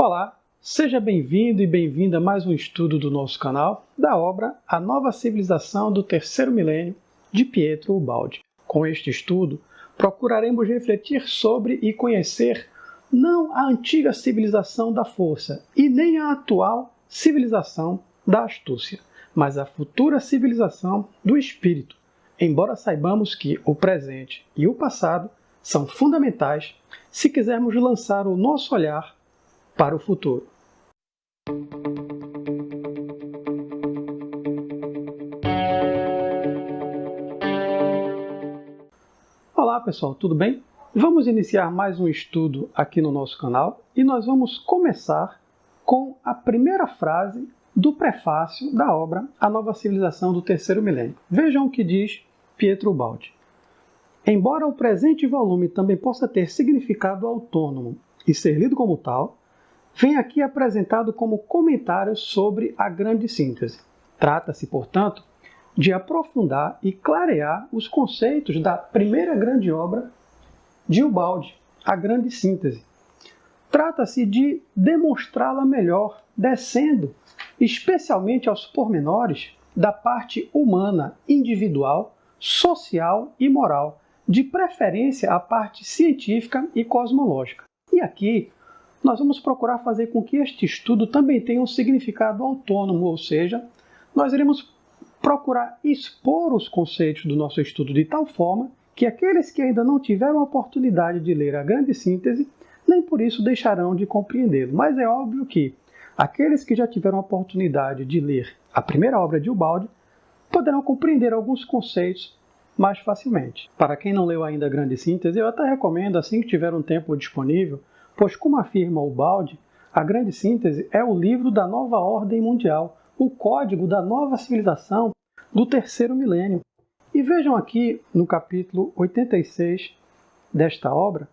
Olá, seja bem-vindo e bem-vinda a mais um estudo do nosso canal da obra A Nova Civilização do Terceiro Milênio, de Pietro Ubaldi. Com este estudo, procuraremos refletir sobre e conhecer não a antiga civilização da força e nem a atual civilização da astúcia, mas a futura civilização do espírito, embora saibamos que o presente e o passado são fundamentais se quisermos lançar o nosso olhar para o futuro. Olá pessoal, tudo bem? Vamos iniciar mais um estudo aqui no nosso canal e nós vamos começar com a primeira frase do prefácio da obra A Nova Civilização do Terceiro Milênio. Vejam o que diz Pietro Ubaldi. Embora o presente volume também possa ter significado autônomo e ser lido como tal, vem aqui apresentado como comentário sobre a grande síntese. Trata-se, portanto, de aprofundar e clarear os conceitos da primeira grande obra de Ubaldi, a grande síntese. Trata-se de demonstrá-la melhor, descendo especialmente aos pormenores da parte humana, individual, social e moral, de preferência a parte científica e cosmológica. E aqui nós vamos procurar fazer com que este estudo também tenha um significado autônomo, ou seja, nós iremos procurar expor os conceitos do nosso estudo de tal forma que aqueles que ainda não tiveram a oportunidade de ler a grande síntese, nem por isso deixarão de compreendê-lo. Mas é óbvio que aqueles que já tiveram a oportunidade de ler a primeira obra de Ubaldi poderão compreender alguns conceitos mais facilmente. Para quem não leu ainda a grande síntese, eu até recomendo, assim que tiver um tempo disponível, pois, como afirma Ubaldi, a grande síntese é o livro da nova ordem mundial, o código da nova civilização do terceiro milênio. E vejam aqui no capítulo 86 desta obra,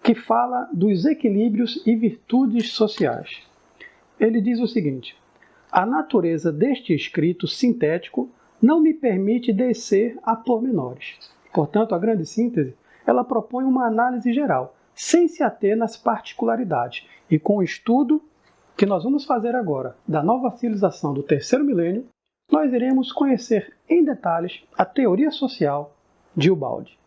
que fala dos equilíbrios e virtudes sociais. Ele diz o seguinte: a natureza deste escrito sintético não me permite descer a pormenores. Portanto, a grande síntese, ela propõe uma análise geral, sem se ater nas particularidades. E com o estudo que nós vamos fazer agora da nova civilização do terceiro milênio, nós iremos conhecer em detalhes a teoria social de Ubaldi.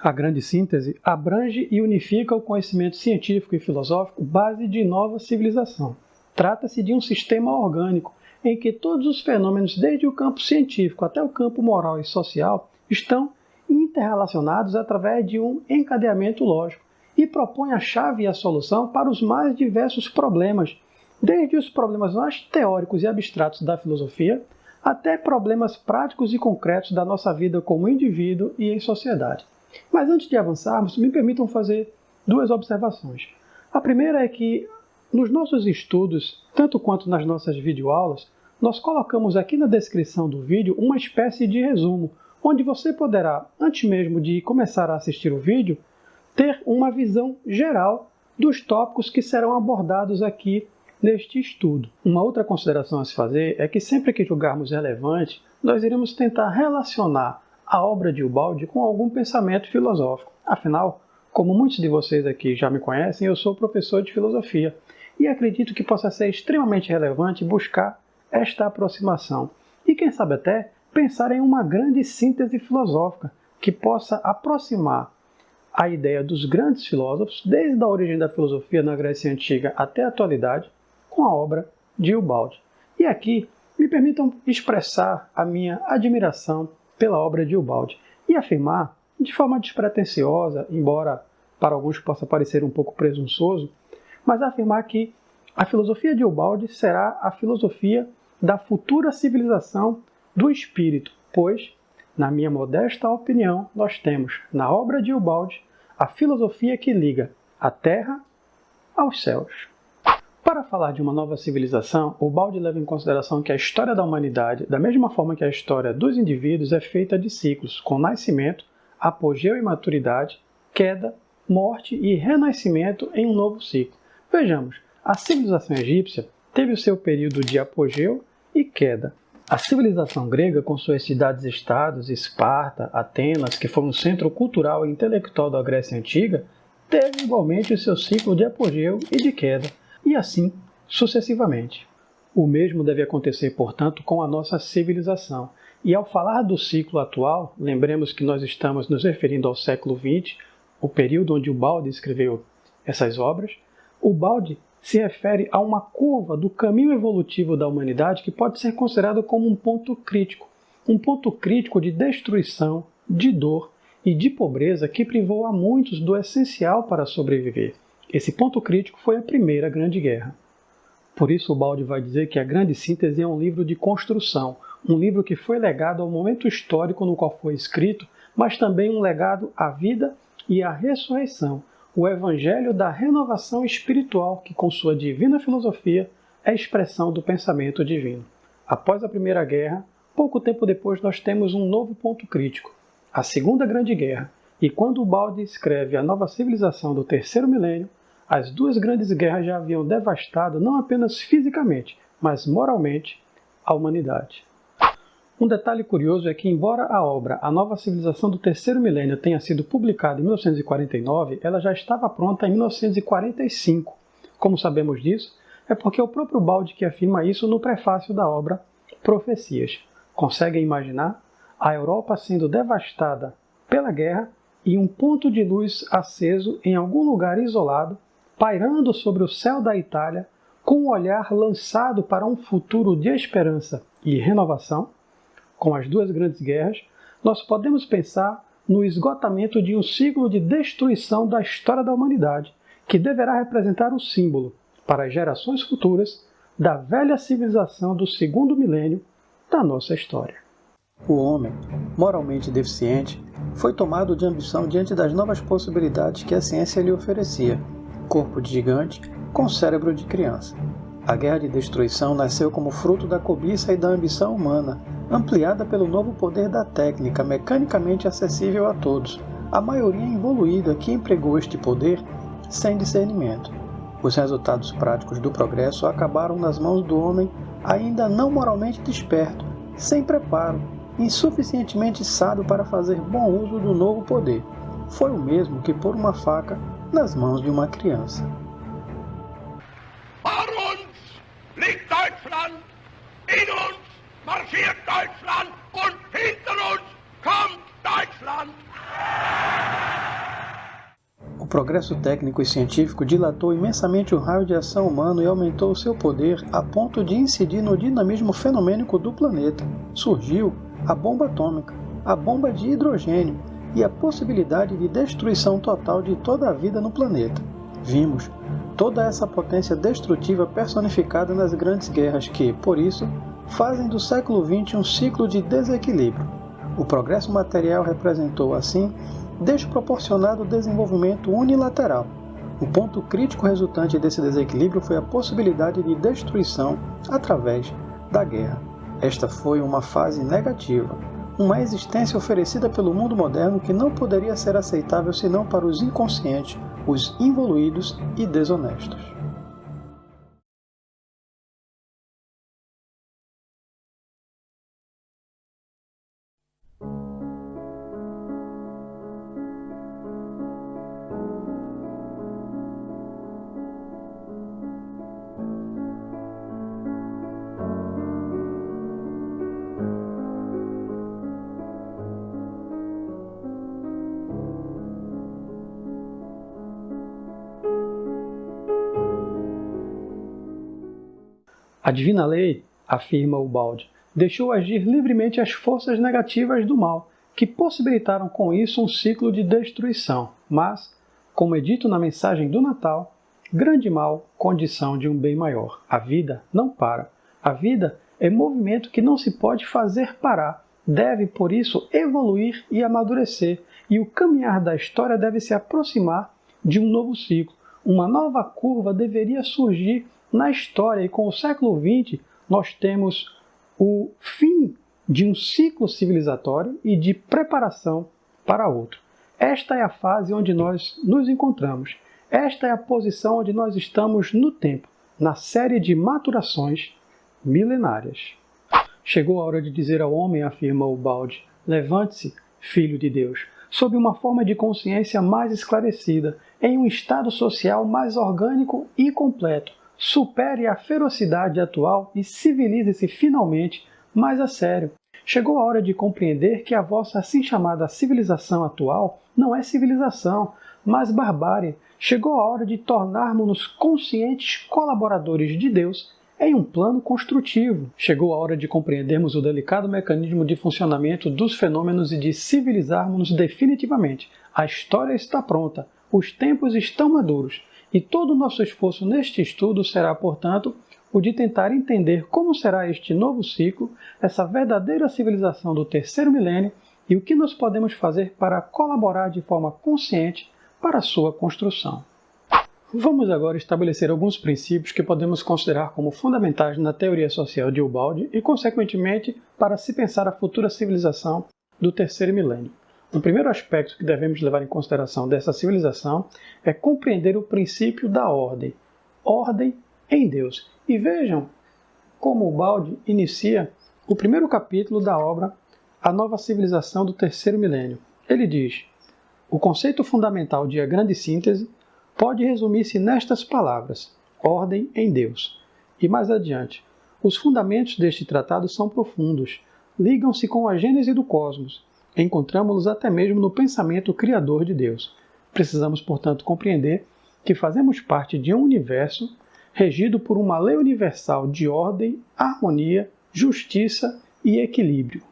A grande síntese abrange e unifica o conhecimento científico e filosófico base de nova civilização. Trata-se de um sistema orgânico em que todos os fenômenos, desde o campo científico até o campo moral e social, estão interrelacionados através de um encadeamento lógico, e propõe a chave e a solução para os mais diversos problemas, desde os problemas mais teóricos e abstratos da filosofia, até problemas práticos e concretos da nossa vida como indivíduo e em sociedade. Mas antes de avançarmos, me permitam fazer duas observações. A primeira é que, nos nossos estudos, tanto quanto nas nossas videoaulas, nós colocamos aqui na descrição do vídeo uma espécie de resumo, onde você poderá, antes mesmo de começar a assistir o vídeo, ter uma visão geral dos tópicos que serão abordados aqui neste estudo. Uma outra consideração a se fazer é que sempre que julgarmos relevante, nós iremos tentar relacionar a obra de Ubaldi com algum pensamento filosófico. Afinal, como muitos de vocês aqui já me conhecem, eu sou professor de filosofia e acredito que possa ser extremamente relevante buscar esta aproximação e, quem sabe até, pensar em uma grande síntese filosófica que possa aproximar a ideia dos grandes filósofos, desde a origem da filosofia na Grécia Antiga até a atualidade, com a obra de Ubaldi. E aqui, me permitam expressar a minha admiração pela obra de Ubaldi e afirmar, de forma despretensiosa, embora para alguns possa parecer um pouco presunçoso, mas afirmar que a filosofia de Ubaldi será a filosofia da futura civilização do espírito, pois, na minha modesta opinião, nós temos na obra de Ubaldi a filosofia que liga a Terra aos céus. Para falar de uma nova civilização, Ubaldi leva em consideração que a história da humanidade, da mesma forma que a história dos indivíduos, é feita de ciclos, com nascimento, apogeu e maturidade, queda, morte e renascimento em um novo ciclo. Vejamos, a civilização egípcia teve o seu período de apogeu e queda. A civilização grega, com suas cidades-estados, Esparta, Atenas, que foram um centro cultural e intelectual da Grécia Antiga, teve igualmente o seu ciclo de apogeu e de queda. e assim sucessivamente. O mesmo deve acontecer, portanto, com a nossa civilização. E ao falar do ciclo atual, lembremos que nós estamos nos referindo ao século XX, o período onde o Baldi escreveu essas obras. O Baldi se refere a uma curva do caminho evolutivo da humanidade que pode ser considerado como um ponto crítico de destruição, de dor e de pobreza que privou a muitos do essencial para sobreviver. Esse ponto crítico foi a Primeira Grande Guerra. Por isso o Baldi vai dizer que a Grande Síntese é um livro de construção, um livro que foi legado ao momento histórico no qual foi escrito, mas também um legado à vida e à ressurreição, o evangelho da renovação espiritual que, com sua divina filosofia, é expressão do pensamento divino. Após a Primeira Guerra, pouco tempo depois nós temos um novo ponto crítico, a Segunda Grande Guerra, e quando o Baldi escreve a nova civilização do terceiro milênio, as duas grandes guerras já haviam devastado não apenas fisicamente, mas moralmente a humanidade. Um detalhe curioso é que, embora a obra A Nova Civilização do Terceiro Milênio tenha sido publicada em 1949, ela já estava pronta em 1945. Como sabemos disso? É porque é o próprio Baldi que afirma isso no prefácio da obra Profecias. Conseguem imaginar a Europa sendo devastada pela guerra e um ponto de luz aceso em algum lugar isolado, pairando sobre o céu da Itália, com um olhar lançado para um futuro de esperança e renovação? Com as duas grandes guerras, nós podemos pensar no esgotamento de um ciclo de destruição da história da humanidade, que deverá representar o símbolo, para as gerações futuras, da velha civilização do segundo milênio da nossa história. O homem, moralmente deficiente, foi tomado de ambição diante das novas possibilidades que a ciência lhe oferecia. Corpo de gigante com cérebro de criança. A guerra de destruição nasceu como fruto da cobiça e da ambição humana, ampliada pelo novo poder da técnica mecanicamente acessível a todos, a maioria evoluída que empregou este poder sem discernimento. Os resultados práticos do progresso acabaram nas mãos do homem ainda não moralmente desperto, sem preparo, insuficientemente sábio para fazer bom uso do novo poder. Foi o mesmo que pôr uma faca nas mãos de uma criança. Vor uns liegt Deutschland, in uns marschiert Deutschland und hinter uns kommt Deutschland. O progresso técnico e científico dilatou imensamente o raio de ação humano e aumentou seu poder a ponto de incidir no dinamismo fenomênico do planeta. Surgiu a bomba atômica, a bomba de hidrogênio e a possibilidade de destruição total de toda a vida no planeta. Vimos toda essa potência destrutiva personificada nas grandes guerras que, por isso, fazem do século XX um ciclo de desequilíbrio. O progresso material representou, assim, desproporcionado desenvolvimento unilateral. O ponto crítico resultante desse desequilíbrio foi a possibilidade de destruição através da guerra. Esta foi uma fase negativa, uma existência oferecida pelo mundo moderno que não poderia ser aceitável senão para os inconscientes, os involuídos e desonestos. A divina lei, afirma o Baldi, deixou agir livremente as forças negativas do mal, que possibilitaram com isso um ciclo de destruição. Mas, como é dito na mensagem do Natal, grande mal, condição de um bem maior. A vida não para. A vida é movimento que não se pode fazer parar. Deve, por isso, evoluir e amadurecer. E o caminhar da história deve se aproximar de um novo ciclo. Uma nova curva deveria surgir na história, e com o século XX nós temos o fim de um ciclo civilizatório e de preparação para outro. Esta é a fase onde nós nos encontramos. Esta é a posição onde nós estamos no tempo, na série de maturações milenárias. Chegou a hora de dizer ao homem, afirma o Baldi, levante-se, filho de Deus, sob uma forma de consciência mais esclarecida, em um estado social mais orgânico e completo, supere a ferocidade atual e civilize-se finalmente mais a sério. Chegou a hora de compreender que a vossa assim chamada civilização atual não é civilização, mas barbárie. Chegou a hora de tornarmos-nos conscientes colaboradores de Deus em um plano construtivo. Chegou a hora de compreendermos o delicado mecanismo de funcionamento dos fenômenos e de civilizarmos-nos definitivamente. A história está pronta, os tempos estão maduros, e todo o nosso esforço neste estudo será, portanto, o de tentar entender como será este novo ciclo, essa verdadeira civilização do terceiro milênio e o que nós podemos fazer para colaborar de forma consciente para a sua construção. Vamos agora estabelecer alguns princípios que podemos considerar como fundamentais na teoria social de Ubaldi e, consequentemente, para se pensar a futura civilização do terceiro milênio. O primeiro aspecto que devemos levar em consideração dessa civilização é compreender o princípio da ordem. Ordem em Deus. E vejam como Ubaldi inicia o primeiro capítulo da obra A Nova Civilização do Terceiro Milênio. Ele diz: o conceito fundamental de A Grande Síntese pode resumir-se nestas palavras: ordem em Deus. E mais adiante, os fundamentos deste tratado são profundos, ligam-se com a gênese do cosmos, encontramos-los até mesmo no pensamento criador de Deus. Precisamos, portanto, compreender que fazemos parte de um universo regido por uma lei universal de ordem, harmonia, justiça e equilíbrio.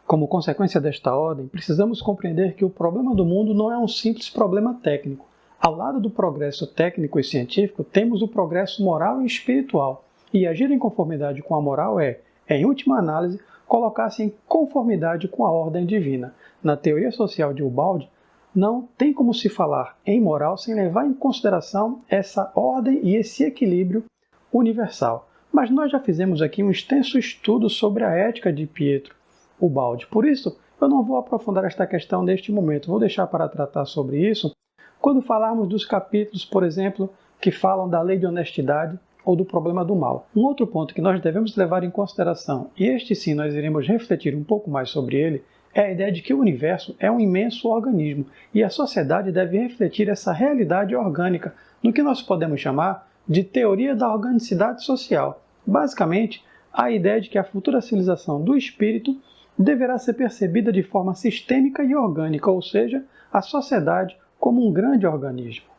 Como consequência desta ordem, precisamos compreender que o problema do mundo não é um simples problema técnico. Ao lado do progresso técnico e científico, temos o progresso moral e espiritual. E agir em conformidade com a moral é, em última análise, colocar-se em conformidade com a ordem divina. Na teoria social de Ubaldi, não tem como se falar em moral sem levar em consideração essa ordem e esse equilíbrio universal. Mas nós já fizemos aqui um extenso estudo sobre a ética de Pietro Ubaldi. Por isso, eu não vou aprofundar esta questão neste momento. Vou deixar para tratar sobre isso quando falarmos dos capítulos, por exemplo, que falam da lei de honestidade ou do problema do mal. Um outro ponto que nós devemos levar em consideração, e este sim nós iremos refletir um pouco mais sobre ele, é a ideia de que o universo é um imenso organismo e a sociedade deve refletir essa realidade orgânica no que nós podemos chamar de teoria da organicidade social. Basicamente, a ideia de que a futura civilização do espírito deverá ser percebida de forma sistêmica e orgânica, ou seja, a sociedade como um grande organismo.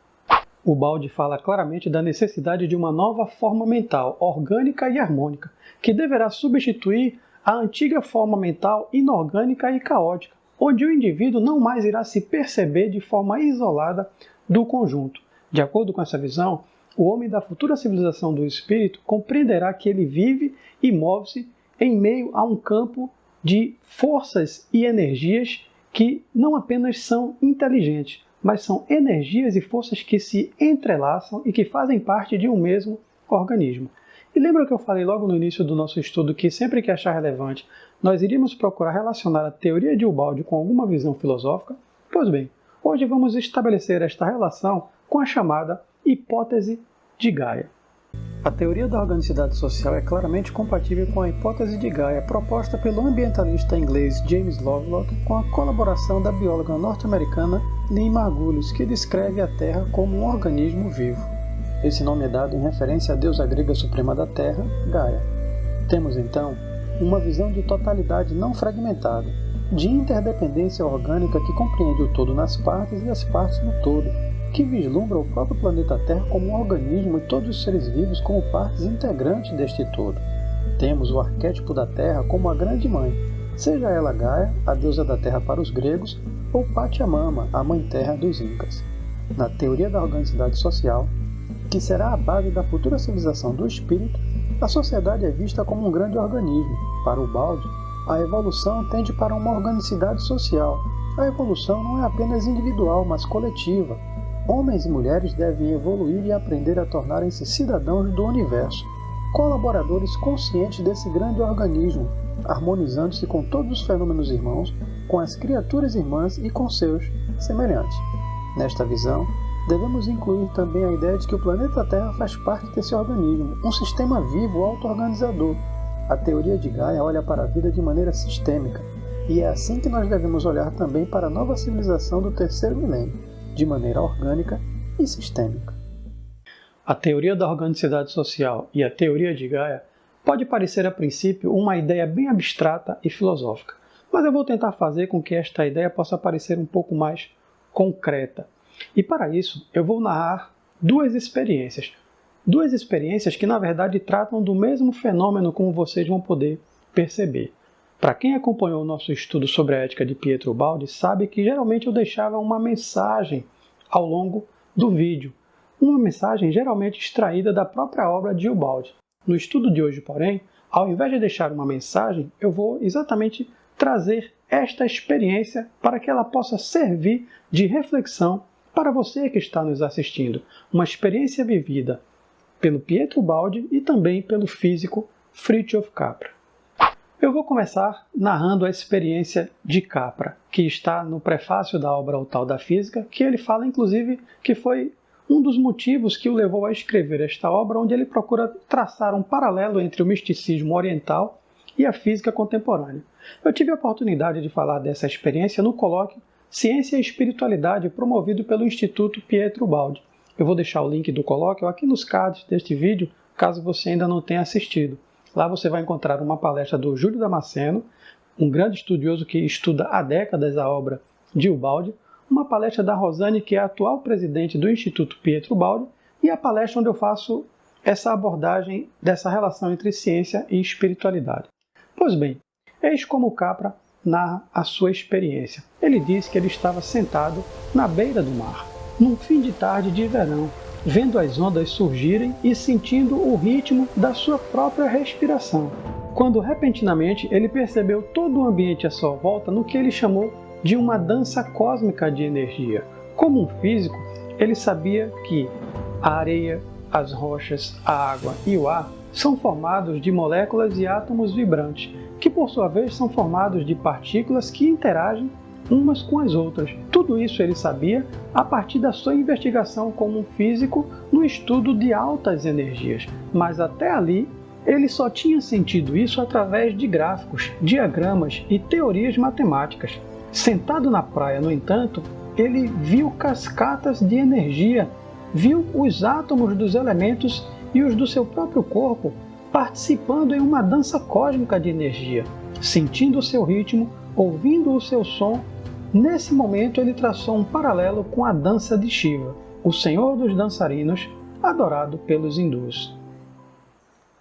Ubaldi fala claramente da necessidade de uma nova forma mental, orgânica e harmônica, que deverá substituir a antiga forma mental inorgânica e caótica, onde o indivíduo não mais irá se perceber de forma isolada do conjunto. De acordo com essa visão, o homem da futura civilização do espírito compreenderá que ele vive e move-se em meio a um campo de forças e energias que não apenas são inteligentes, mas são energias e forças que se entrelaçam e que fazem parte de um mesmo organismo. E lembra que eu falei logo no início do nosso estudo que sempre que achar relevante, nós iríamos procurar relacionar a teoria de Ubaldi com alguma visão filosófica? Pois bem, hoje vamos estabelecer esta relação com a chamada hipótese de Gaia. A teoria da organicidade social é claramente compatível com a hipótese de Gaia proposta pelo ambientalista inglês James Lovelock com a colaboração da bióloga norte-americana Lynn Margulis, que descreve a Terra como um organismo vivo. Esse nome é dado em referência à deusa grega suprema da Terra, Gaia. Temos, então, uma visão de totalidade não fragmentada, de interdependência orgânica que compreende o todo nas partes e as partes no todo, que vislumbra o próprio planeta Terra como um organismo e todos os seres vivos como partes integrantes deste todo. Temos o arquétipo da Terra como a grande mãe, seja ela Gaia, a deusa da Terra para os gregos, ou Pachamama, a mãe terra dos incas. Na teoria da organicidade social, que será a base da futura civilização do espírito, a sociedade é vista como um grande organismo. Para Ubaldi, a evolução tende para uma organicidade social. A evolução não é apenas individual, mas coletiva. Homens e mulheres devem evoluir e aprender a tornarem-se cidadãos do universo, colaboradores conscientes desse grande organismo, harmonizando-se com todos os fenômenos irmãos, com as criaturas irmãs e com seus semelhantes. Nesta visão, devemos incluir também a ideia de que o planeta Terra faz parte desse organismo, um sistema vivo auto-organizador. A teoria de Gaia olha para a vida de maneira sistêmica, e é assim que nós devemos olhar também para a nova civilização do terceiro milênio, de maneira orgânica e sistêmica. A teoria da organicidade social e a teoria de Gaia pode parecer a princípio uma ideia bem abstrata e filosófica, mas eu vou tentar fazer com que esta ideia possa parecer um pouco mais concreta. E para isso eu vou narrar duas experiências que na verdade tratam do mesmo fenômeno, como vocês vão poder perceber. Para quem acompanhou o nosso estudo sobre a ética de Pietro Ubaldi, sabe que geralmente eu deixava uma mensagem ao longo do vídeo. Uma mensagem geralmente extraída da própria obra de Ubaldi. No estudo de hoje, porém, ao invés de deixar uma mensagem, eu vou exatamente trazer esta experiência para que ela possa servir de reflexão para você que está nos assistindo. Uma experiência vivida pelo Pietro Ubaldi e também pelo físico Fritjof Capra. Eu vou começar narrando a experiência de Capra, que está no prefácio da obra O Tal da Física, que ele fala, inclusive, que foi um dos motivos que o levou a escrever esta obra, onde ele procura traçar um paralelo entre o misticismo oriental e a física contemporânea. Eu tive a oportunidade de falar dessa experiência no colóquio Ciência e Espiritualidade, promovido pelo Instituto Pietro Ubaldi. Eu vou deixar o link do colóquio aqui nos cards deste vídeo, caso você ainda não tenha assistido. Lá você vai encontrar uma palestra do Júlio Damasceno, um grande estudioso que estuda há décadas a obra de Ubaldi, uma palestra da Rosane, que é a atual presidente do Instituto Pietro Ubaldi, e a palestra onde eu faço essa abordagem dessa relação entre ciência e espiritualidade. Pois bem, eis como Capra narra a sua experiência. Ele diz que ele estava sentado na beira do mar, num fim de tarde de verão, vendo as ondas surgirem e sentindo o ritmo da sua própria respiração, quando repentinamente ele percebeu todo o ambiente à sua volta no que ele chamou de uma dança cósmica de energia. Como um físico, ele sabia que a areia, as rochas, a água e o ar são formados de moléculas e átomos vibrantes, que por sua vez são formados de partículas que interagem umas com as outras. Tudo isso ele sabia a partir da sua investigação como um físico no estudo de altas energias, mas até ali ele só tinha sentido isso através de gráficos, diagramas e teorias matemáticas. Sentado na praia, no entanto, ele viu cascatas de energia, viu os átomos dos elementos e os do seu próprio corpo participando em uma dança cósmica de energia, sentindo o seu ritmo, ouvindo o seu som. Nesse momento ele traçou um paralelo com a dança de Shiva, o senhor dos dançarinos, adorado pelos hindus.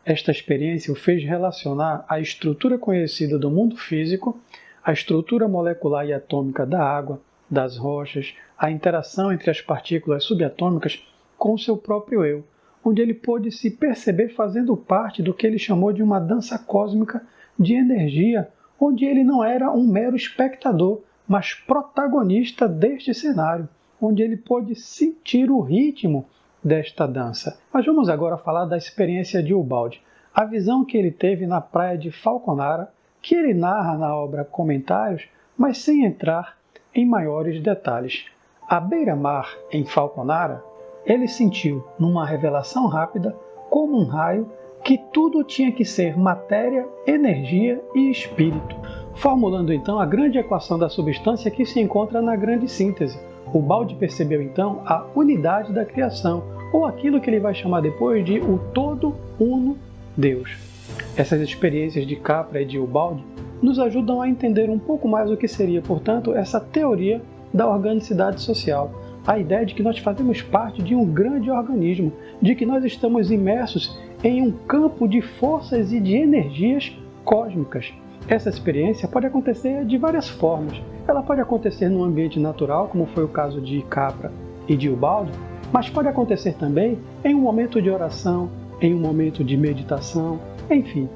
Esta experiência o fez relacionar a estrutura conhecida do mundo físico, a estrutura molecular e atômica da água, das rochas, a interação entre as partículas subatômicas com o seu próprio eu, onde ele pôde se perceber fazendo parte do que ele chamou de uma dança cósmica de energia, onde ele não era um mero espectador, mas protagonista deste cenário, onde ele pôde sentir o ritmo desta dança. Mas vamos agora falar da experiência de Ubaldi, a visão que ele teve na praia de Falconara, que ele narra na obra Comentários, mas sem entrar em maiores detalhes. À beira-mar, em Falconara, ele sentiu, numa revelação rápida, como um raio, que tudo tinha que ser matéria, energia e espírito, formulando então a grande equação da substância que se encontra na grande síntese. Ubaldi percebeu então a unidade da criação, ou aquilo que ele vai chamar depois de o todo uno Deus. Essas experiências de Capra e de Ubaldi nos ajudam a entender um pouco mais o que seria, portanto, essa teoria da organicidade social, a ideia de que nós fazemos parte de um grande organismo, de que nós estamos imersos em um campo de forças e de energias cósmicas. Essa experiência pode acontecer de várias formas. Ela pode acontecer num ambiente natural, como foi o caso de Capra e de Ubaldi, mas pode acontecer também em um momento de oração, em um momento de meditação, enfim.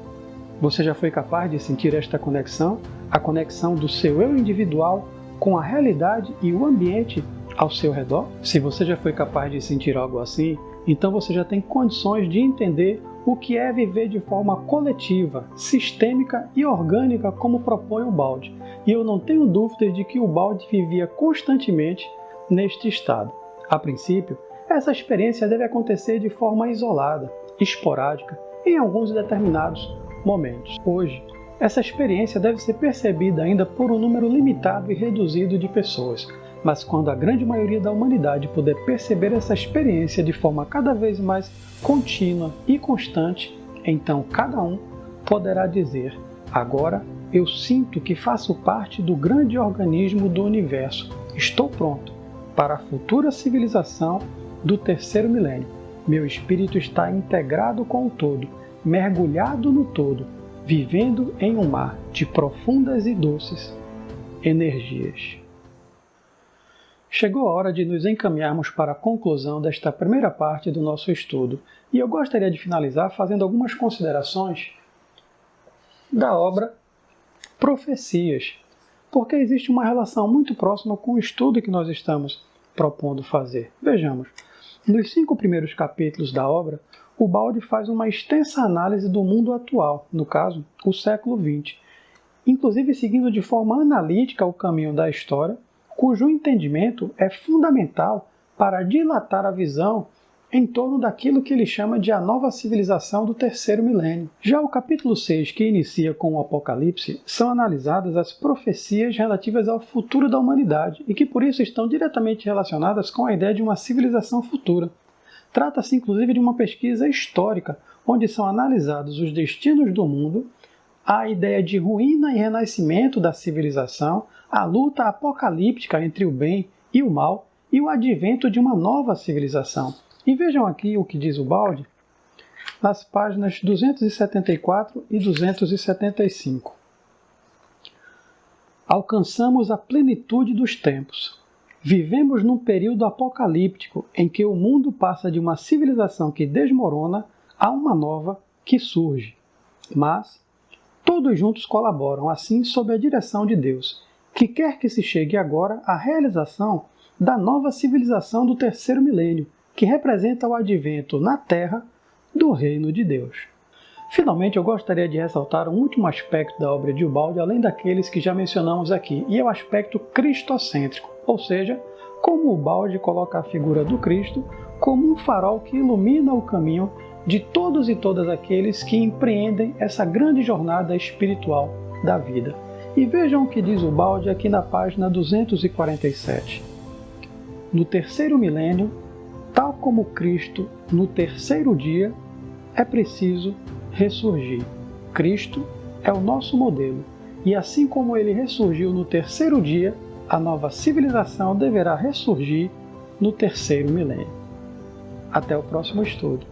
Você já foi capaz de sentir esta conexão, a conexão do seu eu individual com a realidade e o ambiente ao seu redor? Se você já foi capaz de sentir algo assim, então você já tem condições de entender o que é viver de forma coletiva, sistêmica e orgânica, como propõe Ubaldi. E eu não tenho dúvidas de que Ubaldi vivia constantemente neste estado. A princípio, essa experiência deve acontecer de forma isolada, esporádica, em alguns determinados momentos. Hoje, essa experiência deve ser percebida ainda por um número limitado e reduzido de pessoas. Mas quando a grande maioria da humanidade puder perceber essa experiência de forma cada vez mais contínua e constante, então cada um poderá dizer: agora eu sinto que faço parte do grande organismo do universo. Estou pronto para a futura civilização do terceiro milênio. Meu espírito está integrado com o todo, mergulhado no todo, vivendo em um mar de profundas e doces energias. Chegou a hora de nos encaminharmos para a conclusão desta primeira parte do nosso estudo, e eu gostaria de finalizar fazendo algumas considerações da obra Profecias, porque existe uma relação muito próxima com o estudo que nós estamos propondo fazer. Vejamos, nos 5 primeiros capítulos da obra, Ubaldi faz uma extensa análise do mundo atual, no caso, o século XX, inclusive seguindo de forma analítica o caminho da história, cujo entendimento é fundamental para dilatar a visão em torno daquilo que ele chama de a nova civilização do terceiro milênio. Já o capítulo 6, que inicia com o Apocalipse, são analisadas as profecias relativas ao futuro da humanidade e que por isso estão diretamente relacionadas com a ideia de uma civilização futura. Trata-se inclusive de uma pesquisa histórica, onde são analisados os destinos do mundo, a ideia de ruína e renascimento da civilização, a luta apocalíptica entre o bem e o mal e o advento de uma nova civilização. E vejam aqui o que diz Ubaldi nas páginas 274 e 275. Alcançamos a plenitude dos tempos. Vivemos num período apocalíptico em que o mundo passa de uma civilização que desmorona a uma nova que surge. Mas todos juntos colaboram, assim, sob a direção de Deus, que quer que se chegue agora à realização da nova civilização do terceiro milênio, que representa o advento na Terra do Reino de Deus. Finalmente, eu gostaria de ressaltar um último aspecto da obra de Ubaldi, além daqueles que já mencionamos aqui, e é o aspecto cristocêntrico, ou seja, como Ubaldi coloca a figura do Cristo como um farol que ilumina o caminho de todos e todas aqueles que empreendem essa grande jornada espiritual da vida. E vejam o que diz Ubaldi aqui na página 247. No terceiro milênio, tal como Cristo no terceiro dia, é preciso ressurgir. Cristo é o nosso modelo, e assim como ele ressurgiu no terceiro dia, a nova civilização deverá ressurgir no terceiro milênio. Até o próximo estudo.